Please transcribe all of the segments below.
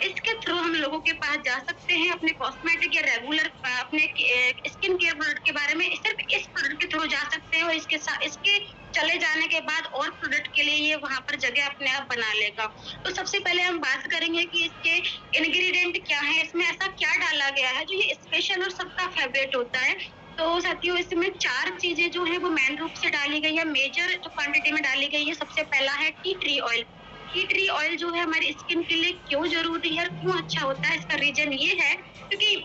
इसके थ्रू हम लोगों के पास जा सकते हैं अपने कॉस्मेटिक या रेगुलर अपने स्किन केयर प्रोडक्ट के बारे में सिर्फ इस प्रोडक्ट के थ्रू जा सकते हैं, और इसके चले जाने के बाद और प्रोडक्ट के लिए ये वहाँ पर जगह अपने आप बना लेगा। तो सबसे पहले हम बात करेंगे कि इसके इंग्रेडिएंट क्या है, इसमें ऐसा क्या डाला गया है जो ये स्पेशल और सबका फेवरेट होता है। तो साथियों, इसमें 4 चीज़ें जो है वो मेन रूप से डाली गई है, मेजर जो क्वांटिटी में डाली गई है। सबसे पहला है tea tree oil. Tea tree oil जो है हमारी स्किन के लिए क्यों ज़रूरी है और क्यों अच्छा होता है, इसका रीज़न ये है क्योंकि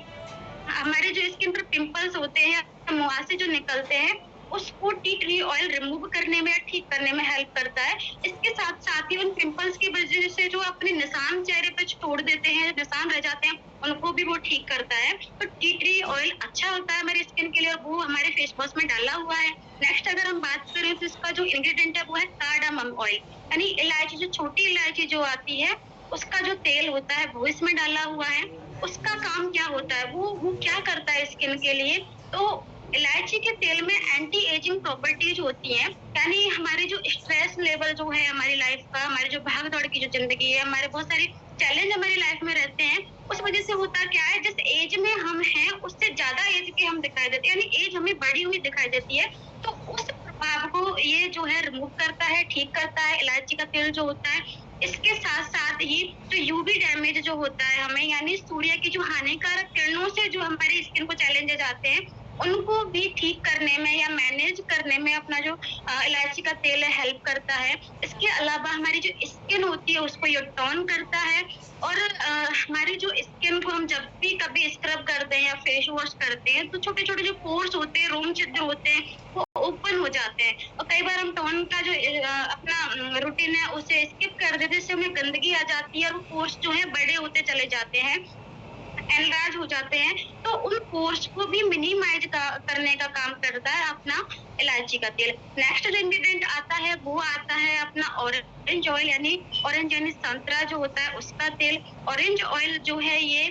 हमारे जो स्किन पर पिंपल्स होते हैं, मुहासे जो निकलते हैं, उसको टी ट्री ऑयल रिमूव करने में या ठीक करने में हेल्प करता है। इसके साथ-साथ ही उन पिंपल्स की वजह से जो अपने निशान चेहरे पे छोड़ देते हैं, निशान रह जाते हैं, उनको भी वो ठीक करता है। तो टी ट्री ऑयल अच्छा होता है हमारी स्किन के लिए और वो हमारे फेस वॉश में डाला हुआ है। नेक्स्ट अगर हम बात करें तो इसका जो इंग्रीडिएंट है वो है कार्डामम ऑयल, यानी इलायची, जो छोटी इलायची जो आती है, उसका जो तेल होता है वो इसमें डाला हुआ है। उसका काम क्या होता है, वो क्या करता है स्किन के लिए, तो इलायची के तेल में एंटी एजिंग प्रॉपर्टीज होती हैं, यानी हमारे जो स्ट्रेस लेवल जो है हमारी लाइफ का, हमारी जो भाग दौड़ की जो जिंदगी है, हमारे बहुत सारे चैलेंज हमारी लाइफ में रहते हैं, उस वजह से होता क्या है, जिस एज में हम हैं उससे ज्यादा एज के हम दिखाई देते हैं, यानी एज हमें बढ़ी हुई दिखाई देती है। तो उस प्रभाव को ये जो है रिमूव करता है, ठीक करता है इलायची का तेल जो होता है। इसके साथ साथ ही जो यूवी डैमेज जो होता है हमें, यानी सूर्य की जो हानिकारक किरणों से जो हमारी स्किन को चैलेंजेस आते हैं, उनको भी ठीक करने में या मैनेज करने में अपना जो इलायची का तेल है हेल्प करता है। इसके अलावा हमारी जो स्किन होती है उसको ये टोन करता है, और हमारी जो स्किन को हम जब भी कभी स्क्रब करते हैं या फेस वॉश करते हैं तो छोटे-छोटे जो पोर्स होते हैं, रोम छिद्र होते हैं, वो ओपन हो जाते हैं, और कई बार हम टोन का जो अपना रूटीन है उसे स्किप कर देते हैं, इससे हमें गंदगी आ जाती है और वो पोर्स जो है बड़े होते चले जाते हैं, एनलार्ज हो जाते हैं। तो उन पोर्स को भी मिनिमाइज करने का काम करता है अपना इलायची का तेल। नेक्स्ट जो इंग्रेडिएंट आता है वो आता है अपना ऑरेंज ऑयल, यानी ऑरेंज यानी संतरा जो होता है उसका तेल। ऑरेंज ऑयल जो है ये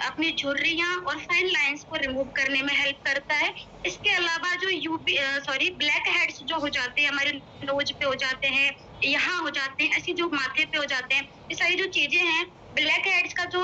अपनी झुर्रियां और फाइन लाइंस को रिमूव करने में हेल्प करता है। इसके अलावा जो ब्लैक हेड्स जो हो जाते हैं हमारे नोज पे हो जाते हैं, यहाँ हो जाते हैं, ऐसी जो माथे पे हो जाते हैं, ये सारी जो चीजें हैं, ब्लैक हेड्स का जो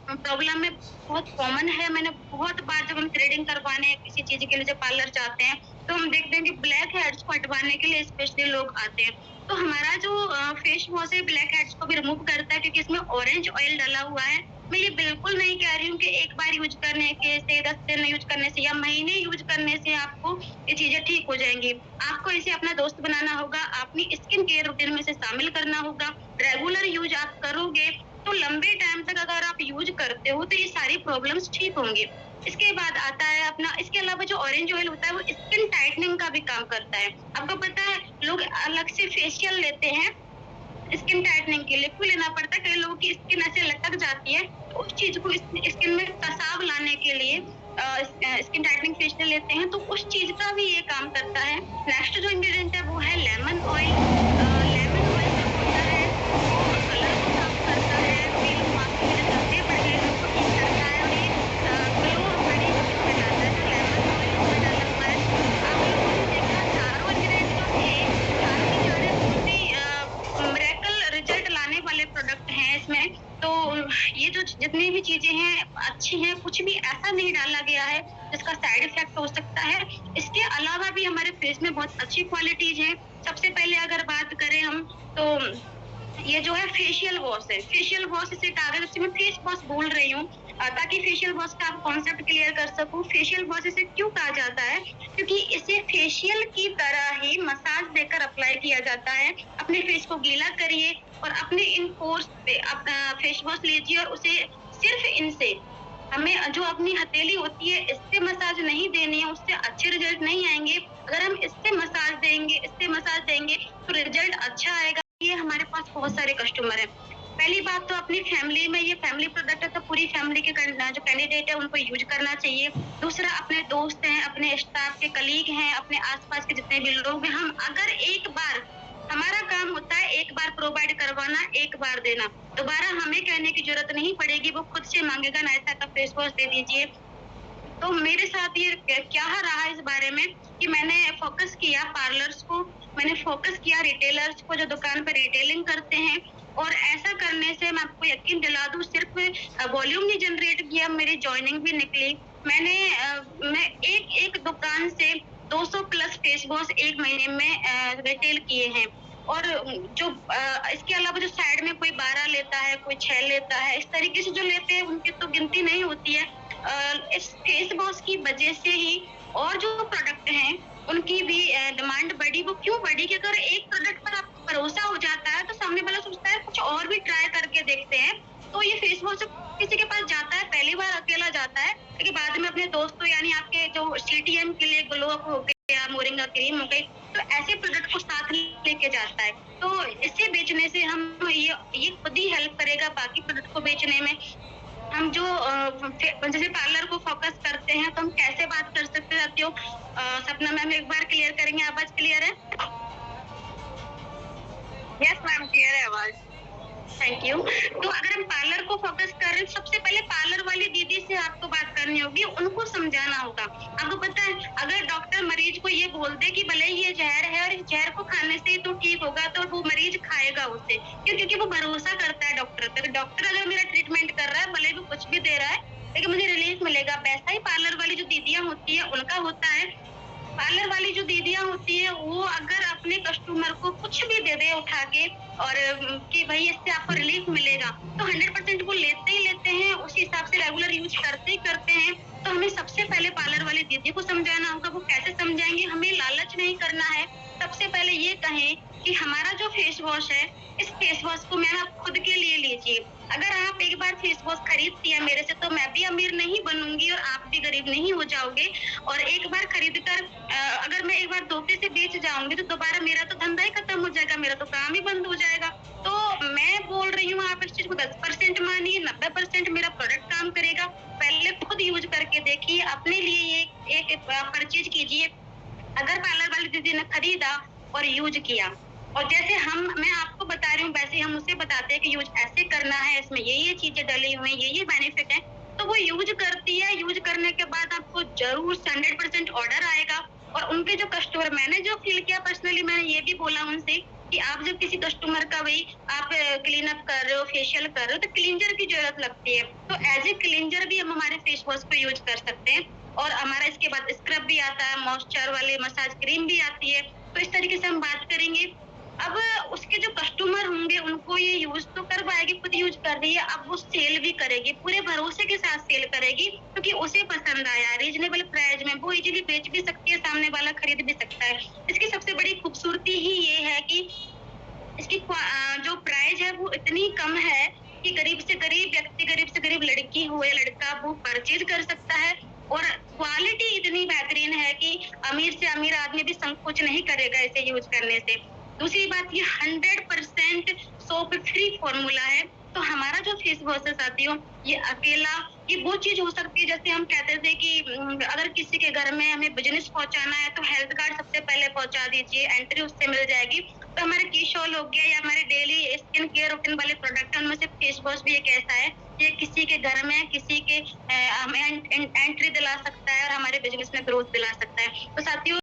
प्रॉब्लम है बहुत कॉमन है। मैंने बहुत बार जब हम थ्रेडिंग करवाने किसी चीज के लिए जब पार्लर जाते हैं तो हम देखते हैं कि ब्लैक हेड्स को हटवाने के लिए स्पेशली लोग आते हैं। तो हमारा जो फेस वॉश है ब्लैक हेड्स को भी रिमूव करता है, क्योंकि इसमें ऑरेंज ऑयल डाला हुआ है। मैं ये बिल्कुल नहीं कह रही हूँ कि एक बार यूज करने के से 10 दिन यूज करने से या महीने यूज करने से आपको ये चीजें ठीक हो जाएंगी। आपको इसे अपना दोस्त बनाना होगा, अपनी स्किन केयर रूटीन में इसे शामिल करना होगा। रेगुलर यूज आप करोगे तो लंबे टाइम तक अगर आप यूज करते हो तो ये सारी प्रॉब्लम्स ठीक होंगी। इसके बाद आता है अपना, इसके अलावा जो ऑरेंज ऑयल होता है वो स्किन टाइटनिंग का भी काम करता है। आपको पता है लोग अलग से फेशियल लेते हैं स्किन टाइटनिंग के लिए, क्यों लेना पड़ता है, कई लोगों की स्किन ऐसे लटक जाती है, तो उस चीज को स्किन में कसाव लाने के लिए स्किन टाइटनिंग फेशियल लेते हैं, तो उस चीज का भी ये काम करता है। नेक्स्ट जो इंग्रेडिएंट है वो है लेमन ऑयल। लेमन ऑयल जो होता है वो कलर को साफ करता है, मेल मुहासे में जो धब्बे पड़ गए हैं उनको ठीक करता है, और ये ग्लो हमारी स्किन में लाता है। जो लेमन ऑयल इसमें डाला हुआ है, आप लोगों ने देखा चारों इंग्रेडिएंट जो थे, चारों के चारे बहुत ही मिरेकल रिजल्ट लाने वाले प्रोडक्ट हैं इसमें। तो ये जो जितनी भी चीजें हैं अच्छी हैं, कुछ भी ऐसा नहीं डाला गया है जिसका साइड इफेक्ट हो सकता है। इसके अलावा भी हमारे फेस में बहुत अच्छी क्वालिटीज हैं। सबसे पहले अगर बात करें हम, तो ये जो है फेशियल वॉश है। फेशियल वॉश इसे कहा गया, जैसे मैं फेस वॉश बोल रही हूँ ताकि फेशियल वॉश का आप कॉन्सेप्ट क्लियर कर सकूं। फेशियल वॉश इसे क्यों कहा जाता है, क्योंकि इसे फेशियल की तरह ही मसाज देकर अप्लाई किया जाता है। अपने फेस को गीला करिए और अपने इन पोर्स पे अपना फेस वॉश लीजिए, और उसे सिर्फ इनसे, हमें जो अपनी हथेली होती है इससे मसाज नहीं देनी है, उससे अच्छे रिजल्ट नहीं आएंगे। अगर हम इससे मसाज देंगे तो रिजल्ट अच्छा आएगा। ये हमारे पास बहुत सारे कस्टमर हैं। पहली बात तो अपनी फैमिली में, ये फैमिली प्रोडक्ट है तो पूरी फैमिली के जो कैंडिडेट है उनको यूज करना चाहिए। दूसरा, अपने दोस्त हैं, अपने स्टाफ के कलीग हैं, अपने आसपास के जितने भी लोग हैं, हम अगर एक बार, हमारा काम होता है एक बार प्रोवाइड करवाना, एक बार देना, दोबारा हमें कहने की जरूरत नहीं पड़ेगी, वो खुद से मांगेगा ना ऐसा का फेस वॉश दे दीजिए। तो मेरे साथ ये क्या रहा इस बारे में कि मैंने फोकस किया पार्लर्स को, मैंने फोकस किया रिटेलर्स को जो दुकान पर रिटेलिंग करते हैं, और ऐसा करने से मैं आपको यकीन दिला दूँ, सिर्फ़ वॉल्यूम नहीं जनरेट किया, मेरी जॉइनिंग भी निकली। मैं एक दुकान से 200 प्लस फेस वॉश 1 महीने में रिटेल किए हैं। और इसके अलावा जो साइड में कोई 12 लेता है, कोई 6 लेता है, इस तरीके से जो लेते हैं उनकी तो गिनती नहीं होती है। इस फेस वॉश की वजह से ही और जो प्रोडक्ट हैं उनकी भी डिमांड बढ़ी। वो क्यों बढ़ी कि अगर एक प्रोडक्ट पर आपको भरोसा हो जाता है तो सामने वाला सोचता है कुछ और भी ट्राई करके देखते हैं। तो ये फेस वॉश किसी के पास जाता है, पहली बार अकेला जाता है, लेकिन बाद में अपने दोस्तों यानी आपके जो सीटीएम के लिए ग्लो अप हो गया, मोरिंगा क्रीम हो गई, तो ऐसे प्रोडक्ट को साथ लेके जाता है। तो इसे बेचने से हम ये खुद ही हेल्प करेगा बाकी प्रोडक्ट को बेचने में। हम जो जैसे पार्लर को फोकस करते हैं तो हम कैसे बात कर सकते हैं साथियों? सपना मैम एक बार क्लियर करेंगे, आवाज क्लियर है? यस मैम, क्लियर है आवाज। Thank you. तो अगर हम पार्लर को फोकस कर रहे हैं, सबसे पहले पार्लर वाली दीदी से आपको बात करनी होगी, उनको समझाना होगा। आपको पता है, अगर डॉक्टर मरीज को ये बोल दे कि भले ही ये जहर है और इस जहर को खाने से ही तू ठीक होगा, तो वो मरीज खाएगा उसे। क्यों? क्योंकि वो भरोसा करता है डॉक्टर पे। डॉक्टर अगर मेरा ट्रीटमेंट कर रहा है, भले वो कुछ भी दे रहा है, लेकिन मुझे रिलीफ मिलेगा। वैसा ही पार्लर वाली जो दीदियाँ होती हैं, उनका होता है। पार्लर वाली जो दीदियाँ होती हैं, वो अगर अपने कस्टमर को कुछ भी दे दे उठा के और कि भई इससे आपको रिलीफ मिलेगा, तो 100% वो लेते ही लेते हैं, उसी हिसाब से रेगुलर यूज़ करते ही करते हैं। तो हमें सबसे पहले पार्लर वाली दीदी को समझाना होगा। वो कैसे समझाएँगे? हमें लालच नहीं करना है। सबसे पहले ये कहें कि हमारा जो फेस वॉश है, इस फेस वॉश को मैम आप खुद के लिए लीजिए। अगर आप एक बार फेस वॉश खरीदती हैं मेरे से, तो मैं भी अमीर नहीं बनूँगी और आप भी गरीब नहीं हो जाओगे। और एक बार खरीद कर अगर मैं एक बार धोखे से बेच जाऊँगी, तो दोबारा मेरा तो धंधा ही खत्म हो जाएगा, मेरा तो काम ही बंद हो जाएगा। तो मैं बोल रही हूँ, आप इस चीज़ को 10% मानिए, 90% मेरा प्रोडक्ट काम करेगा। पहले खुद यूज़ करके देखिए, अपने लिए ये एक परचेज़ कीजिए। अगर पार्लर वाली दीदी ने खरीदा और यूज़ किया, और जैसे मैं आपको बता रही हूँ वैसे हम उसे बताते हैं कि यूज़ ऐसे करना है, इसमें ये चीज़ें डली हुई हैं, ये बेनिफिट है, तो वो यूज़ करती है। यूज़ करने के बाद आपको ज़रूर से 100% ऑर्डर आएगा। और उनके जो कस्टमर, मैंने जो फ़ील किया पर्सनली, मैंने ये भी बोला उनसे कि आप जब किसी कस्टमर का वही आप क्लीन अप कर रहे हो, फेशियल कर रहे हो, तो क्लींजर की ज़रूरत लगती है। तो एज़ ए क्लींजर भी हम हमारे फेस वॉश को यूज़ कर सकते हैं। और हमारा इसके बाद स्क्रब भी आता है, मॉइस्चर वाले मसाज क्रीम भी आती है। तो इस तरीके से हम बात करेंगे। अब उसके जो कस्टमर होंगे उनको ये यूज़ तो करवाएगी, खुद यूज़ कर रही है, अब वो सेल भी करेगी, पूरे भरोसे के साथ सेल करेगी, क्योंकि उसे पसंद आया, रीज़नेबल प्राइस में, वो इज़िली बेच भी सकती है, सामने वाला खरीद भी सकता है। इसकी सबसे बड़ी खूबसूरती ही ये है कि इसकी जो प्राइस है वो इतनी कम है कि गरीब से गरीब व्यक्ति, गरीब से गरीब लड़की हो या लड़का, वो परचेज कर सकता है। और क्वालिटी इतनी बेहतरीन है कि अमीर से अमीर आदमी भी संकोच नहीं करेगा इसे यूज करने से। दूसरी बात, ये 100% सोप फ्री फॉर्मूला है। तो हमारा जो फेस वॉश है साथियों, ये अकेला, ये वो चीज हो सकती है जैसे हम कहते थे कि अगर किसी के घर में हमें बिजनेस पहुंचाना है तो हेल्थ कार्ड सबसे पहले पहुंचा दीजिए, एंट्री उससे मिल जाएगी। तो हमारे कीशॉल हो गया या हमारे डेली स्किन केयर रूटीन वाले प्रोडक्ट है, उनमें से फेस वॉश भी एक ऐसा है, ये किसी के घर में किसी के हमें एंट्री दिला सकता है और हमारे बिजनेस में ग्रोथ दिला सकता है। तो साथियों,